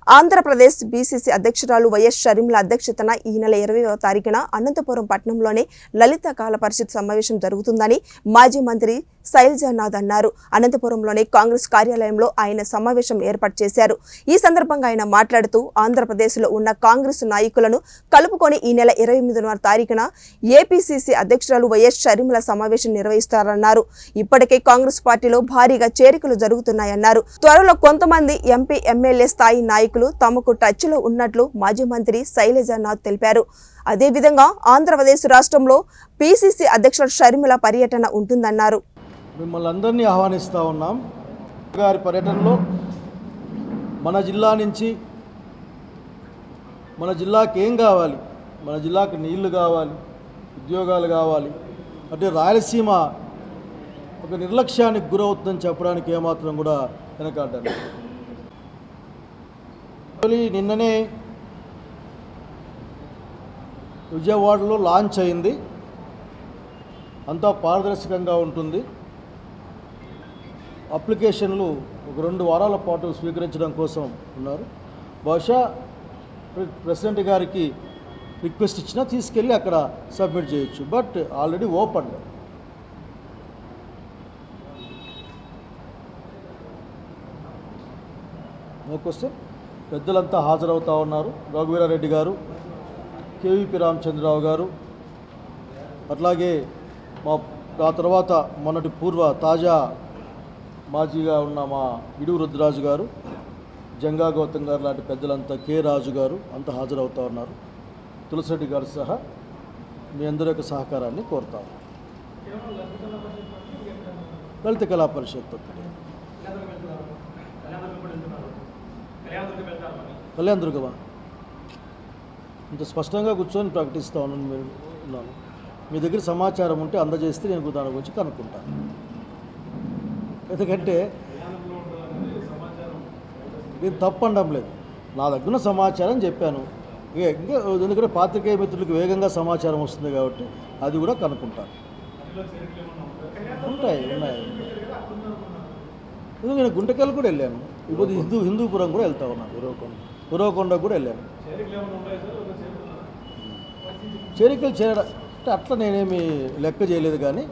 Andhra Pradesh BCC అధ్యక్షురాలు YS Sharmila అధ్యక్షతన ఈ నెల 20వ తారీఖున అనంతపురం పట్టణంలోని లలిత కళా పరిషత్ సమావేశం జరుగుతుందని మాజీ మంత్రి శైలజానాథ్ అన్నారు. అనంతపురంలోని కాంగ్రెస్ కార్యాలయంలో ఆయన సమావేశం ఏర్పాటు చేశారు. ఈ సందర్భంగా ఆయన మాట్లాడుతూ ఆంధ్రప్రదేశ్లో ఉన్న కాంగ్రెస్ నాయకులను కలుపుకొని ఈ నెల 28వ తారీఖున ఏపీసీసీ అధ్యక్షురాలు వైఎస్ షర్మిల సమావేశం నిర్వహిస్తారన్నారు. ఇప్పటికే కాంగ్రెస్ పార్టీలో భారీగా చేరికలు జరుగుతున్నాయన్నారు. త్వరలో కొంతమంది ఎంపీ ఎమ్మెల్యే స్థాయి నాయకులు తమకు టచ్లో ఉన్నట్లు మాజీ మంత్రి శైలజానాథ్ తెలిపారు. అదేవిధంగా ఆంధ్రప్రదేశ్ రాష్ట్రంలో పీసీసీ అధ్యక్షుడు షర్మిల పర్యటన ఉంటుందన్నారు. మిమ్మల్ని అందరినీ ఆహ్వానిస్తూ ఉన్నాం. గారి పర్యటనలో మన జిల్లా నుంచి మన జిల్లాకి ఏం కావాలి, మన జిల్లాకు నీళ్లు కావాలి, ఉద్యోగాలు కావాలి అంటే రాయలసీమ ఒక నిర్లక్ష్యానికి గురవుతుందని చెప్పడానికి ఏమాత్రం కూడా వెనకాడ్డాను. నిన్ననే విజయవాడలో లాంచ్ అయింది. అంతా పారదర్శకంగా ఉంటుంది. అప్లికేషన్లు ఒక 2 వారాల పాటు స్వీకరించడం కోసం ఉన్నారు. బహుశా ప్రెసిడెంట్ గారికి రిక్వెస్ట్ ఇచ్చినా తీసుకెళ్ళి అక్కడ సబ్మిట్ చేయొచ్చు. But already open. No question. పెద్దలంతా హాజరవుతూ ఉన్నారు. రఘువీరారెడ్డి గారు, కేవీపీ రామచంద్రరావు గారు, అట్లాగే ఆ తర్వాత మొన్నటి తాజా మాజీగా ఉన్న మా ఇడుగు రుద్రరాజు గారు, జంగా గౌతమ్ గారు లాంటి పెద్దలంతా, కె రాజు గారు అంతా హాజరవుతూ ఉన్నారు. తులసిరెడ్డి గారు సహా మీ అందరి యొక్క సహకారాన్ని కోరుతాము. లలిత కళా పరిషత్ కళ్యాణదుర్గమా ఇంత స్పష్టంగా కూర్చొని ప్రకటిస్తూ ఉన్నాను. మీ దగ్గర సమాచారం ఉంటే అందజేస్తే నేను దాని గురించి కనుక్కుంటాను. ఎందుకంటే నేను తప్పనడం లేదు, నా దగ్గర సమాచారం చెప్పాను. ఇంకా ఎందుకంటే పాత్రికేయ మిత్రులకు వేగంగా సమాచారం వస్తుంది కాబట్టి అది కూడా కనుక్కుంటాను. ఉన్నాయి. నేను గుంటకల్ కూడా వెళ్ళాను. ఇప్పుడు హిందూపురం కూడా వెళ్తా ఉన్నాను. ఉరవకొండ కూడా వెళ్ళాను. చేరికలు చేరడం అంటే అట్లా నేనేమి లెక్క చేయలేదు. కానీ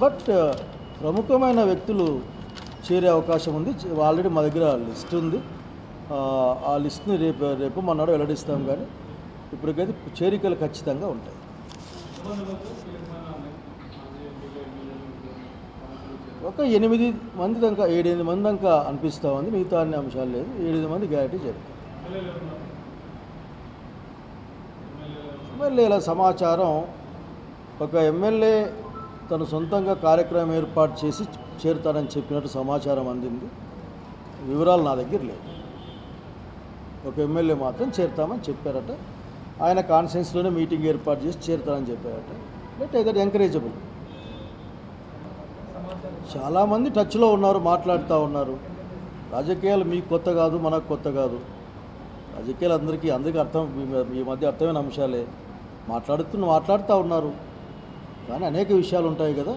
బట్ ప్రముఖమైన వ్యక్తులు చేరే అవకాశం ఉంది. ఆల్రెడీ మా దగ్గర లిస్ట్ ఉంది. ఆ లిస్ట్ని రేపు మన్నాడు వెల్లడిస్తాం. కానీ ఇప్పటికైతే చేరికలు ఖచ్చితంగా ఉంటాయి. ఒక 8 మంది దాకా 7-8 మంది దాకా అనిపిస్తూ ఉంది. మిగతా అన్ని అంశాలు లేదు. 7-8 మంది గ్యారెంటీ చేరుతారు. ఎమ్మెల్యేల సమాచారం, ఒక ఎమ్మెల్యే తను సొంతంగా కార్యక్రమం ఏర్పాటు చేసి చేరుతానని చెప్పినట్టు సమాచారం అందింది. వివరాలు నా దగ్గర లేదు. ఒక ఎమ్మెల్యే మాత్రం చేరుతామని చెప్పారట. ఆయన కాన్ఫరెన్స్లోనే మీటింగ్ ఏర్పాటు చేసి చేరుతానని చెప్పారట. బట్ అది ఎంకరేజబుల్. చాలామంది టచ్లో ఉన్నారు, మాట్లాడుతూ ఉన్నారు. రాజకీయాలు మీకు కొత్త కాదు, మనకు కొత్త కాదు. రాజకీయాలు అందరికీ అర్థం, ఈ మధ్య అర్థమైన అంశాలే. మాట్లాడుతూ ఉన్నారు. కానీ అనేక విషయాలు ఉంటాయి కదా.